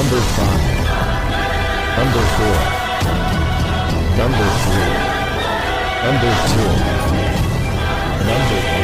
Number 5, Number 4, Number 3, Number 2, Number 1.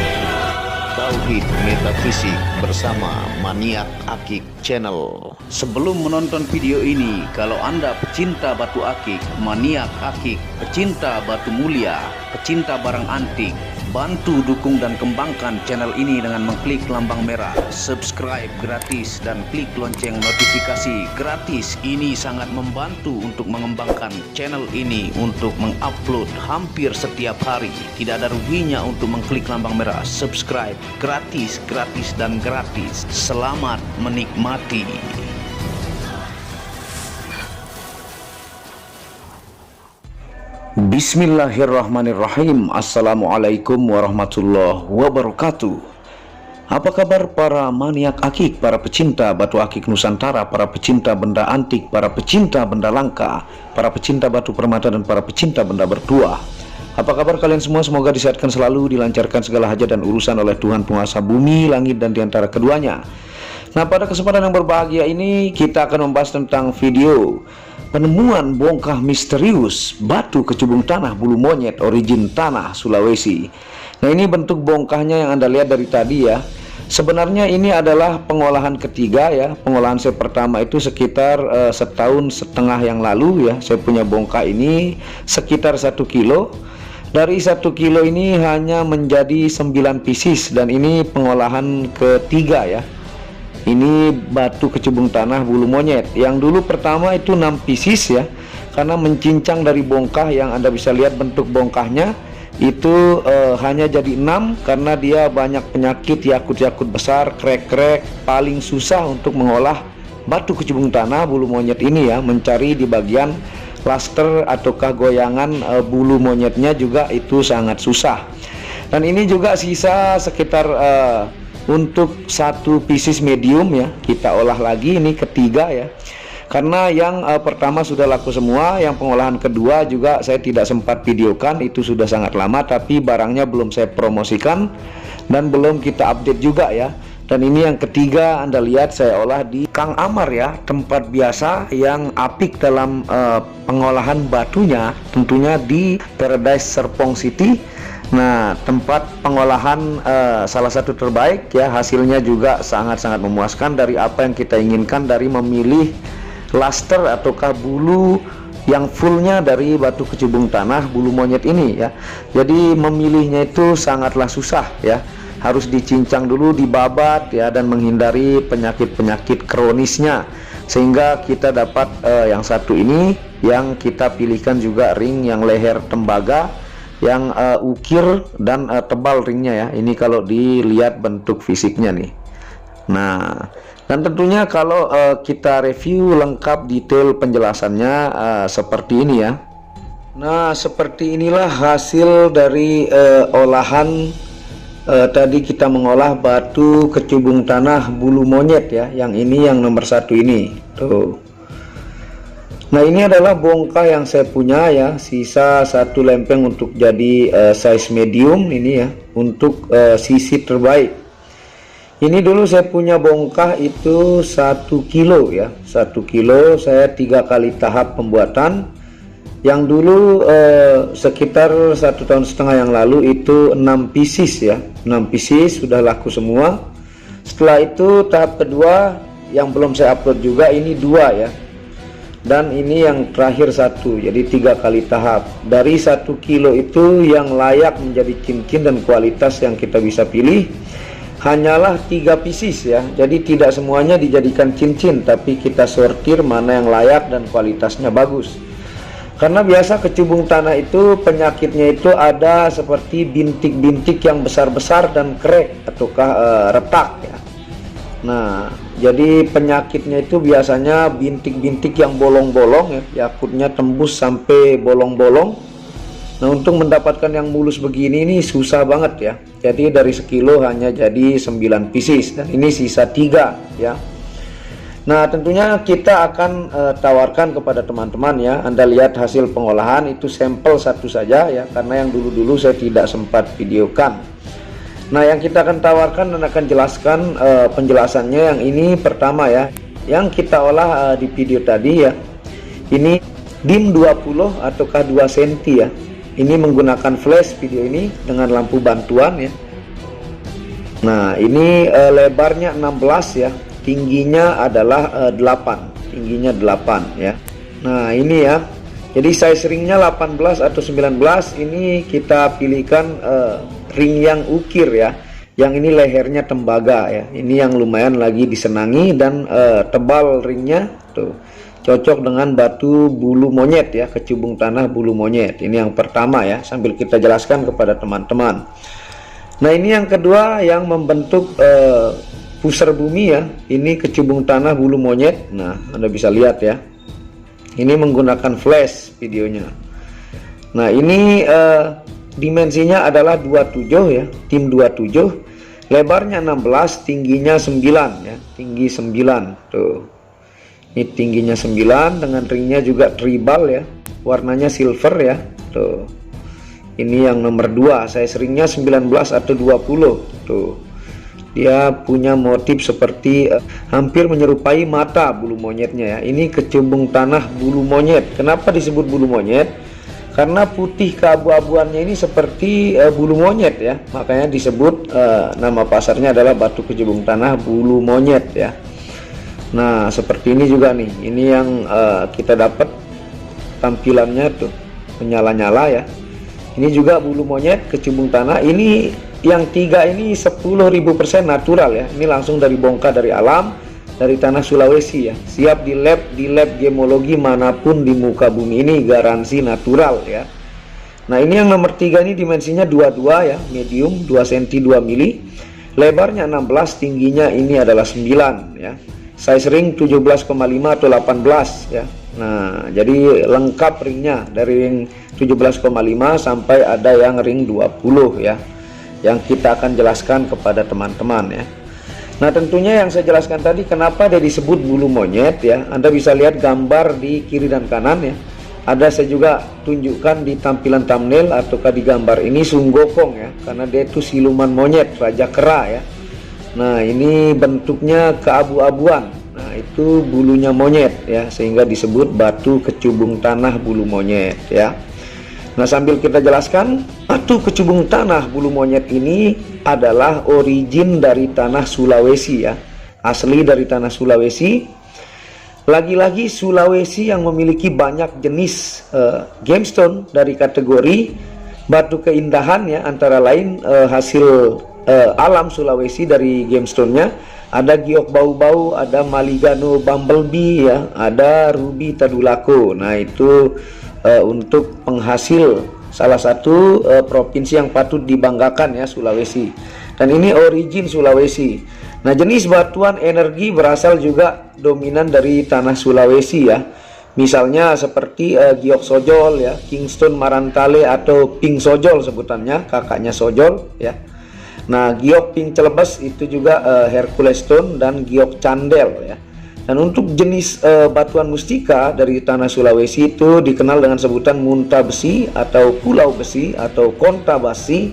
Tauhid Metafisik bersama Maniak Akik Channel. Sebelum menonton video ini, kalau Anda pecinta batu akik, maniak akik, pecinta batu mulia, pecinta barang antik, bantu dukung dan kembangkan channel ini dengan mengklik lambang merah, subscribe gratis dan klik lonceng notifikasi gratis. Ini sangat membantu untuk mengembangkan channel ini untuk mengupload hampir setiap hari. Tidak ada ruginya untuk mengklik lambang merah, subscribe gratis, gratis dan gratis. Selamat menikmati. Bismillahirrahmanirrahim. Assalamualaikum warahmatullahi wabarakatuh. Apa kabar para maniak akik, para pecinta batu akik Nusantara, para pecinta benda antik, para pecinta benda langka, para pecinta batu permata dan para pecinta benda bertuah? Apa kabar kalian semua? Semoga disehatkan selalu, dilancarkan segala hajat dan urusan oleh Tuhan penguasa bumi, langit dan diantara keduanya. Nah, pada kesempatan yang berbahagia ini kita akan membahas tentang video penemuan bongkah misterius batu kecubung tanah bulu monyet origin tanah Sulawesi. Nah, ini bentuk bongkahnya yang Anda lihat dari tadi ya. Sebenarnya ini adalah pengolahan ketiga ya. Pengolahan saya pertama itu sekitar setahun setengah yang lalu ya. Saya punya bongkah ini sekitar 1 kilo. Dari 1 kilo ini hanya menjadi 9 pieces, dan ini pengolahan ketiga ya. Ini batu kecubung tanah bulu monyet. Yang dulu pertama itu 6 pieces ya. Karena mencincang dari bongkah yang Anda bisa lihat bentuk bongkahnya itu hanya jadi 6 karena dia banyak penyakit, yakut-yakut besar, krek-krek. Paling susah untuk mengolah batu kecubung tanah bulu monyet ini ya, mencari di bagian plaster ataukah goyangan bulu monyetnya juga itu sangat susah. Dan ini juga sisa sekitar untuk 1 pieces medium ya, kita olah lagi ini ketiga ya. Karena yang pertama sudah laku semua, yang pengolahan kedua juga saya tidak sempat videokan, itu sudah sangat lama, tapi barangnya belum saya promosikan dan belum kita update juga ya. Dan ini yang ketiga Anda lihat saya olah di Kang Amar ya, tempat biasa yang apik dalam pengolahan batunya, tentunya di Paradise Serpong City. Nah, tempat pengolahan salah satu terbaik ya, hasilnya juga sangat-sangat memuaskan dari apa yang kita inginkan dari memilih laster ataukah bulu yang fullnya dari batu kecubung tanah bulu monyet ini ya. Jadi memilihnya itu sangatlah susah ya, harus dicincang dulu, dibabat ya, dan menghindari penyakit-penyakit kronisnya, sehingga kita dapat yang satu ini yang kita pilihkan juga ring yang leher tembaga yang ukir dan tebal ringnya ya. Ini kalau dilihat bentuk fisiknya nih. Nah, dan tentunya kalau kita review lengkap detail penjelasannya seperti ini ya. Nah, seperti inilah hasil dari olahan tadi kita mengolah batu kecubung tanah bulu monyet ya. Yang ini yang nomor 1 ini tuh. Nah, ini adalah bongkah yang saya punya ya, sisa 1 lempeng untuk jadi size medium ini ya, untuk sisi terbaik. Ini dulu saya punya bongkah itu 1 kilo ya, 1 kilo saya 3 kali tahap pembuatan. Yang dulu sekitar 1,5 tahun yang lalu itu 6 pieces ya, 6 pieces sudah laku semua. Setelah itu tahap kedua yang belum saya upload juga, ini 2 ya. Dan ini yang terakhir 1, jadi 3 kali tahap. Dari 1 kilo itu yang layak menjadi cincin dan kualitas yang kita bisa pilih hanyalah 3 pieces ya. Jadi tidak semuanya dijadikan cincin, tapi kita sortir mana yang layak dan kualitasnya bagus. Karena biasa kecubung tanah itu penyakitnya itu ada seperti bintik-bintik yang besar-besar dan krek ataukah retak ya. Nah, jadi penyakitnya itu biasanya bintik-bintik yang bolong-bolong ya, yakutnya tembus sampai bolong-bolong. Nah, untuk mendapatkan yang mulus begini ini susah banget ya. Jadi dari sekilo hanya jadi 9 pieces, dan ini sisa 3 ya. Nah, tentunya kita akan tawarkan kepada teman-teman ya. Anda lihat hasil pengolahan itu sampel 1 saja ya, karena yang dulu-dulu saya tidak sempat videokan. Nah, yang kita akan tawarkan dan akan jelaskan penjelasannya yang ini pertama ya. yang kita olah di video tadi ya. Ini DIM 20 ataukah 2 cm ya. Ini menggunakan flash video ini dengan lampu bantuan ya. Nah, ini lebarnya 16 ya, tingginya adalah 8, tingginya 8 ya. Nah, ini ya. Jadi size ringnya 18 atau 19, ini kita pilihkan ring yang ukir ya. Yang ini lehernya tembaga ya. Ini yang lumayan lagi disenangi dan tebal ringnya tuh. Cocok dengan batu bulu monyet ya, kecubung tanah bulu monyet. Ini yang pertama ya, sambil kita jelaskan kepada teman-teman. Nah, ini yang kedua yang membentuk pusar bumi ya. Ini kecubung tanah bulu monyet. Nah, Anda bisa lihat ya. Ini menggunakan flash videonya. Nah, ini dimensinya adalah 27 ya, tim 27. Lebarnya 16, tingginya 9 ya, tinggi 9 tuh. Ini tingginya 9 dengan ringnya juga tribal ya, warnanya silver ya tuh. Ini yang nomor 2, size ringnya 19 atau 20 tuh. Dia punya motif seperti hampir menyerupai mata bulu monyetnya ya. Ini kecubung tanah bulu monyet. Kenapa disebut bulu monyet? Karena putih keabu-abuannya ini seperti bulu monyet ya, makanya disebut nama pasarnya adalah batu kecubung tanah bulu monyet ya. Nah, seperti ini juga nih, ini yang kita dapat tampilannya tuh, menyala-nyala ya. Ini juga bulu monyet kecubung tanah. Ini yang 3 ini 10.000% natural ya. Ini langsung dari bongkar dari alam, dari tanah Sulawesi ya. Siap di lab gemologi manapun di muka bumi, ini garansi natural ya. Nah, ini yang nomor 3 ini dimensinya 22 ya, medium 2 cm 2 mili. Lebarnya 16, tingginya ini adalah 9 ya. Size ring 17,5 atau 18 ya. Nah, jadi lengkap ringnya dari ring 17,5 sampai ada yang ring 20 ya, yang kita akan jelaskan kepada teman-teman ya. Nah, tentunya yang saya jelaskan tadi kenapa dia disebut bulu monyet ya. Anda bisa lihat gambar di kiri dan kanan ya. Ada saya juga tunjukkan di tampilan thumbnail ataukah di gambar ini sunggokong ya, karena dia itu siluman monyet, raja kera ya. Nah, ini bentuknya keabu-abuan. Nah, itu bulunya monyet ya, sehingga disebut batu kecubung tanah bulu monyet ya. Nah, sambil kita jelaskan, batu kecubung tanah bulu monyet ini adalah origin dari tanah Sulawesi ya. Asli dari tanah Sulawesi. Lagi-lagi Sulawesi yang memiliki banyak jenis gemstone dari kategori batu keindahan ya, antara lain hasil alam Sulawesi dari gemstone-nya ada giok bau-bau, ada maligano bumblebee ya, ada ruby tadulako. Nah, itu untuk penghasil salah satu provinsi yang patut dibanggakan ya, Sulawesi. Dan ini origin Sulawesi. Nah, jenis batuan energi berasal juga dominan dari tanah Sulawesi ya. Misalnya seperti giok sojol ya, Kingston Marantale atau pink sojol sebutannya, kakaknya sojol ya. Nah, giok pink celebes itu juga Hercules stone dan giok candel ya. Dan untuk jenis batuan mustika dari tanah Sulawesi itu dikenal dengan sebutan munta besi atau pulau besi atau konta basi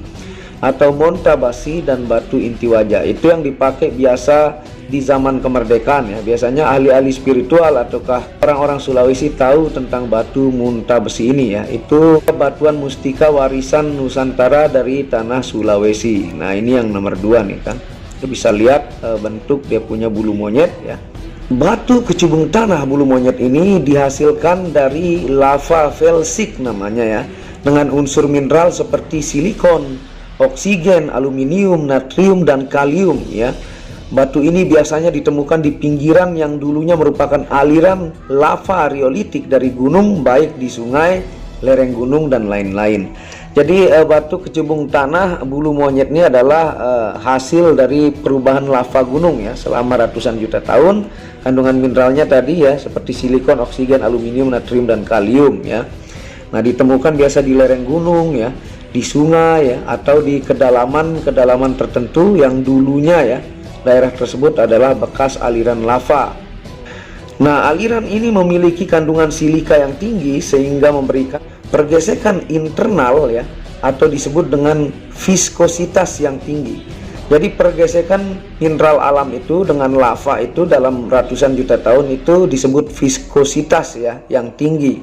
atau monta basi dan batu inti wajah. Itu yang dipakai biasa di zaman kemerdekaan ya. Biasanya ahli-ahli spiritual ataukah orang-orang Sulawesi tahu tentang batu munta besi ini ya. Itu batuan mustika warisan Nusantara dari tanah Sulawesi. Nah, ini yang nomor 2 nih kan. Kita bisa lihat bentuk dia punya bulu monyet ya. Batu kecubung tanah bulu monyet ini dihasilkan dari lava felsik namanya ya, dengan unsur mineral seperti silikon, oksigen, aluminium, natrium dan kalium ya. Batu ini biasanya ditemukan di pinggiran yang dulunya merupakan aliran lava riolitik dari gunung, baik di sungai, lereng gunung dan lain-lain. Jadi batu kecubung tanah bulu monyet ini adalah hasil dari perubahan lava gunung ya selama ratusan juta tahun. Kandungan mineralnya tadi ya seperti silikon, oksigen, aluminium, natrium dan kalium ya. Nah, ditemukan biasa di lereng gunung ya, di sungai ya, atau di kedalaman tertentu yang dulunya ya daerah tersebut adalah bekas aliran lava. Nah, aliran ini memiliki kandungan silika yang tinggi sehingga memberikan pergesekan internal ya, atau disebut dengan viskositas yang tinggi. Jadi pergesekan mineral alam itu dengan lava itu dalam ratusan juta tahun itu disebut viskositas ya, yang tinggi.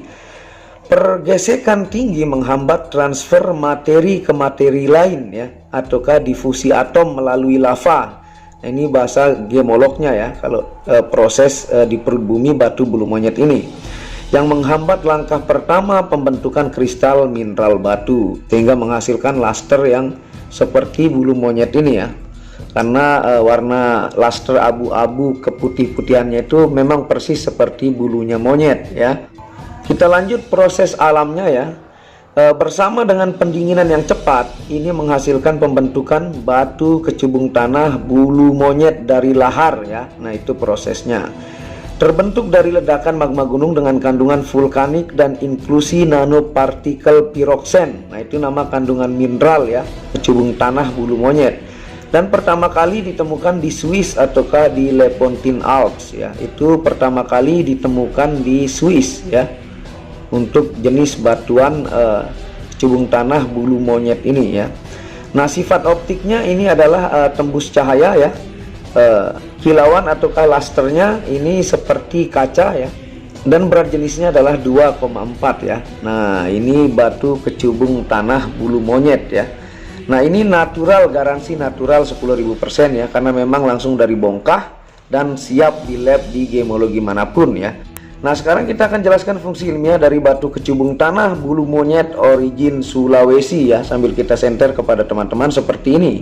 Pergesekan tinggi menghambat transfer materi ke materi lain ya, ataukah difusi atom melalui lava. Nah, ini bahasa geolognya ya, kalau proses di perut bumi batu bulu monyet ini, yang menghambat langkah pertama pembentukan kristal mineral batu sehingga menghasilkan luster yang seperti bulu monyet ini ya, karena warna luster abu-abu keputih-putihannya itu memang persis seperti bulunya monyet ya. Kita lanjut proses alamnya ya. Bersama dengan pendinginan yang cepat, ini menghasilkan pembentukan batu kecubung tanah bulu monyet dari lahar ya. Nah, itu prosesnya. Terbentuk dari ledakan magma gunung dengan kandungan vulkanik dan inklusi nanopartikel piroksen. Nah, itu nama kandungan mineral ya, kecubung tanah bulu monyet. Dan pertama kali ditemukan di Swiss ataukah di Lepontine Alps ya. Itu pertama kali ditemukan di Swiss ya, untuk jenis batuan kecubung tanah bulu monyet ini ya. Nah, sifat optiknya ini adalah tembus cahaya ya. Kilauan ataukah lusternya ini seperti kaca ya, dan berat jenisnya adalah 2,4 ya. Nah, ini batu kecubung tanah bulu monyet ya. Nah, ini natural, garansi natural 10.000% ya, karena memang langsung dari bongkah dan siap di lab di gemologi manapun ya. Nah, sekarang kita akan jelaskan fungsi ilmiah dari batu kecubung tanah bulu monyet origin Sulawesi ya, sambil kita senter kepada teman-teman seperti ini.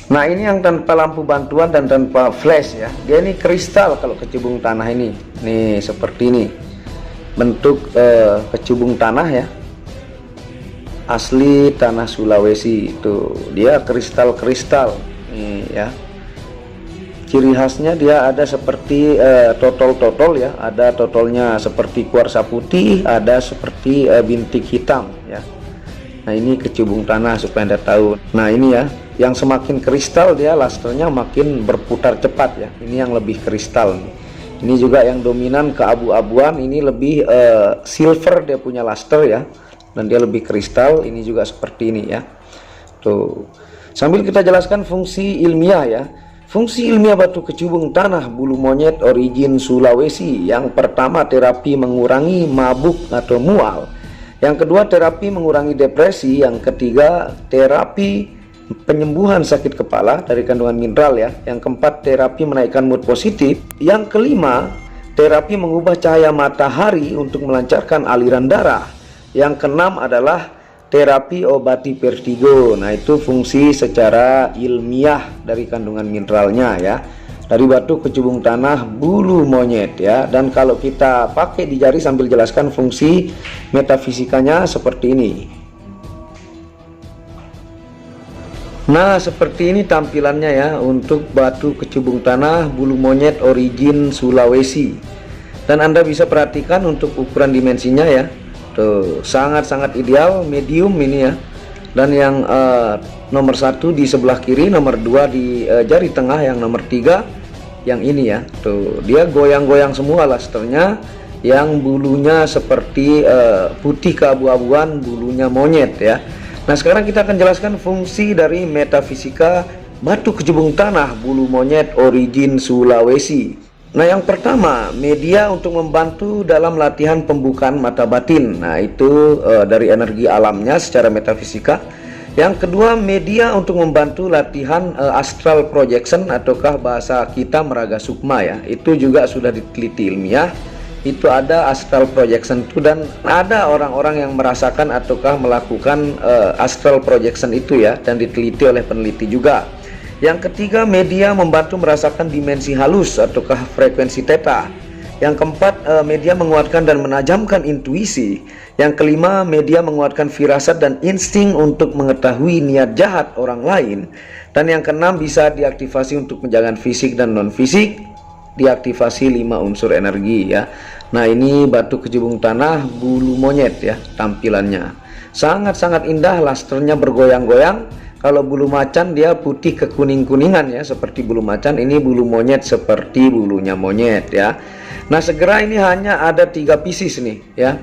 Nah, ini yang tanpa lampu bantuan dan tanpa flash ya. Dia ini kristal kalau kecubung tanah ini. Nih seperti ini bentuk kecubung tanah ya, asli tanah Sulawesi. Itu dia kristal-kristal nih ya. Ciri khasnya dia ada seperti totol-totol ya, ada totolnya seperti kuarsa putih, ada seperti bintik hitam ya. Nah, ini kecubung tanah supaya Anda tahu. Nah, ini ya, yang semakin kristal dia lusternya makin berputar cepat ya. Ini yang lebih kristal nih. Ini juga yang dominan keabu-abuan, ini lebih silver dia punya luster ya, dan dia lebih kristal. Ini juga seperti ini ya. Tuh. Sambil kita jelaskan fungsi ilmiah ya. Fungsi ilmiah batu kecubung tanah bulu monyet origin Sulawesi. Yang pertama, terapi mengurangi mabuk atau mual. Yang kedua, terapi mengurangi depresi. Yang ketiga, terapi penyembuhan sakit kepala dari kandungan mineral ya. Yang keempat, terapi menaikkan mood positif. Yang kelima, terapi mengubah cahaya matahari untuk melancarkan aliran darah. Yang keenam adalah terapi obati vertigo. Nah, itu fungsi secara ilmiah dari kandungan mineralnya ya, dari batu kecubung tanah bulu monyet ya. Dan kalau kita pakai di jari sambil jelaskan fungsi metafisikanya seperti ini. Nah, seperti ini tampilannya ya untuk batu kecubung tanah bulu monyet origin Sulawesi. Dan Anda bisa perhatikan untuk ukuran dimensinya ya. Tuh, sangat-sangat ideal, medium ini ya. Dan yang nomor 1 di sebelah kiri, nomor 2 di jari tengah, yang nomor 3 yang ini ya. Tuh, dia goyang-goyang semua lusternya, yang bulunya seperti putih keabu-abuan, bulunya monyet ya. Nah, sekarang kita akan jelaskan fungsi dari metafisika batu kecubung tanah bulu monyet origin Sulawesi. Nah, yang pertama, media untuk membantu dalam latihan pembukaan mata batin. Nah, itu dari energi alamnya secara metafisika. Yang kedua, media untuk membantu latihan astral projection ataukah bahasa kita meraga sukma ya. Itu juga sudah diteliti ilmiah. Itu ada astral projection itu, dan ada orang-orang yang merasakan ataukah melakukan astral projection itu ya, dan diteliti oleh peneliti juga. Yang ketiga, media membantu merasakan dimensi halus ataukah frekuensi theta. Yang keempat, media menguatkan dan menajamkan intuisi. Yang kelima, media menguatkan firasat dan insting untuk mengetahui niat jahat orang lain. Dan yang keenam, bisa diaktifasi untuk penjagaan fisik dan non fisik, diaktifasi 5 unsur energi ya. Nah, ini batu kecubung tanah bulu monyet ya tampilannya. Sangat-sangat indah, lusternya bergoyang-goyang. Kalau bulu macan dia putih kekuning-kuningan ya, seperti bulu macan. Ini bulu monyet seperti bulunya monyet ya. Nah, segera ini hanya ada 3 pieces nih ya.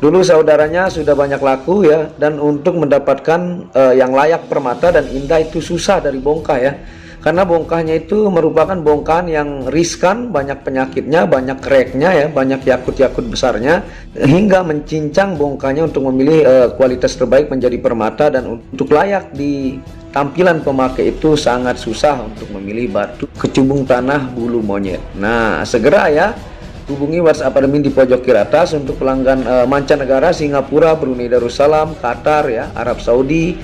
Dulu saudaranya sudah banyak laku ya, dan untuk mendapatkan yang layak permata dan indah itu susah dari bongkah ya. Karena bongkahnya itu merupakan bongkahan yang riskan, banyak penyakitnya, banyak cracknya ya, banyak yakut-yakut besarnya, hingga mencincang bongkahnya untuk memilih kualitas terbaik menjadi permata. Dan untuk layak di tampilan pemakai itu sangat susah untuk memilih batu kecubung tanah bulu monyet. Nah, segera ya hubungi WhatsApp admin di pojok kiri atas untuk pelanggan mancanegara, Singapura, Brunei Darussalam, Qatar ya, Arab Saudi,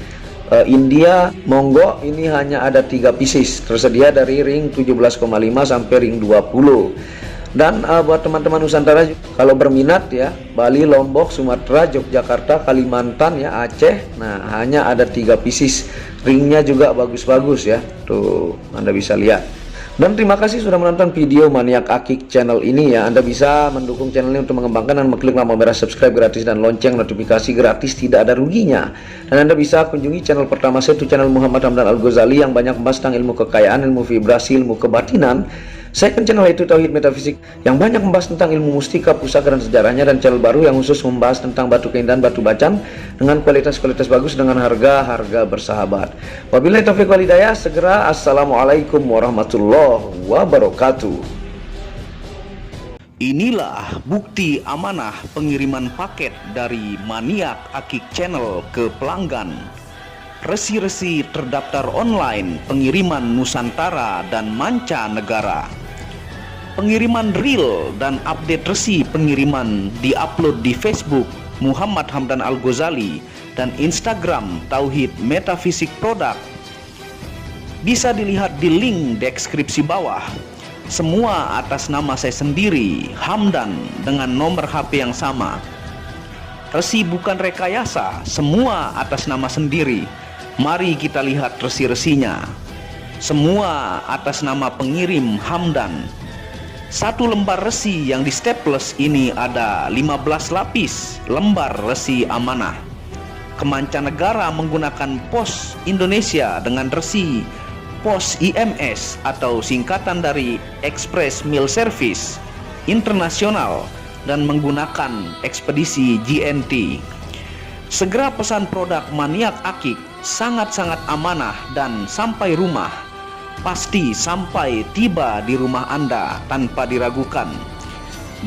India, monggo. Ini hanya ada 3 pieces tersedia dari ring 17,5 sampai ring 20. Dan buat teman-teman Nusantara kalau berminat ya, Bali, Lombok, Sumatera, Yogyakarta, Kalimantan ya, Aceh, nah hanya ada 3 pieces. Ringnya juga bagus-bagus ya, tuh Anda bisa lihat. Dan terima kasih sudah menonton video Maniak Akik channel ini ya. Anda bisa mendukung channel ini untuk mengembangkan dan mengklik lampu merah subscribe gratis dan lonceng notifikasi gratis, tidak ada ruginya. Dan Anda bisa kunjungi channel pertama saya, itu channel Muhammad Hamdan Al-Ghazali, yang banyak membahas tentang ilmu kekayaan, ilmu vibrasi, ilmu kebatinan. Second channel yaitu Tauhid Metafisik, yang banyak membahas tentang ilmu mustika, pusaka dan sejarahnya. Dan channel baru yang khusus membahas tentang batu keindahan, batu bacan dengan kualitas-kualitas bagus dengan harga-harga bersahabat. Wabillahi taufiq wal hidayah. Segera assalamualaikum warahmatullahi wabarakatuh. Inilah bukti amanah pengiriman paket dari Maniak Akik Channel ke pelanggan. Resi-resi terdaftar online pengiriman Nusantara dan mancanegara. Pengiriman real dan update resi pengiriman diupload di Facebook Muhammad Hamdan Al-Ghazali dan Instagram Tauhid Metafisik Produk. Bisa dilihat di link deskripsi bawah. Semua atas nama saya sendiri, Hamdan, dengan nomor HP yang sama. Resi bukan rekayasa, semua atas nama sendiri. Mari kita lihat resi-resinya. Semua atas nama pengirim Hamdan. 1 lembar resi yang di staples ini ada 15 lapis lembar resi amanah. Kemancanegara menggunakan pos Indonesia dengan resi pos IMS atau singkatan dari Express Mail Service Internasional dan menggunakan ekspedisi GNT. Segera pesan produk Maniak Akik, sangat-sangat amanah dan sampai rumah. Pasti sampai tiba di rumah Anda tanpa diragukan.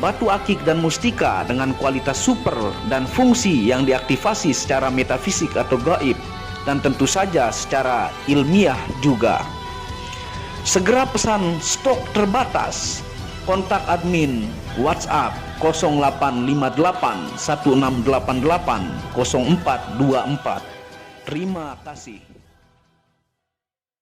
Batu akik dan mustika dengan kualitas super dan fungsi yang diaktifasi secara metafisik atau gaib, dan tentu saja secara ilmiah juga. Segera pesan, stok terbatas. Kontak admin WhatsApp 0858 1688 0424. Terima kasih.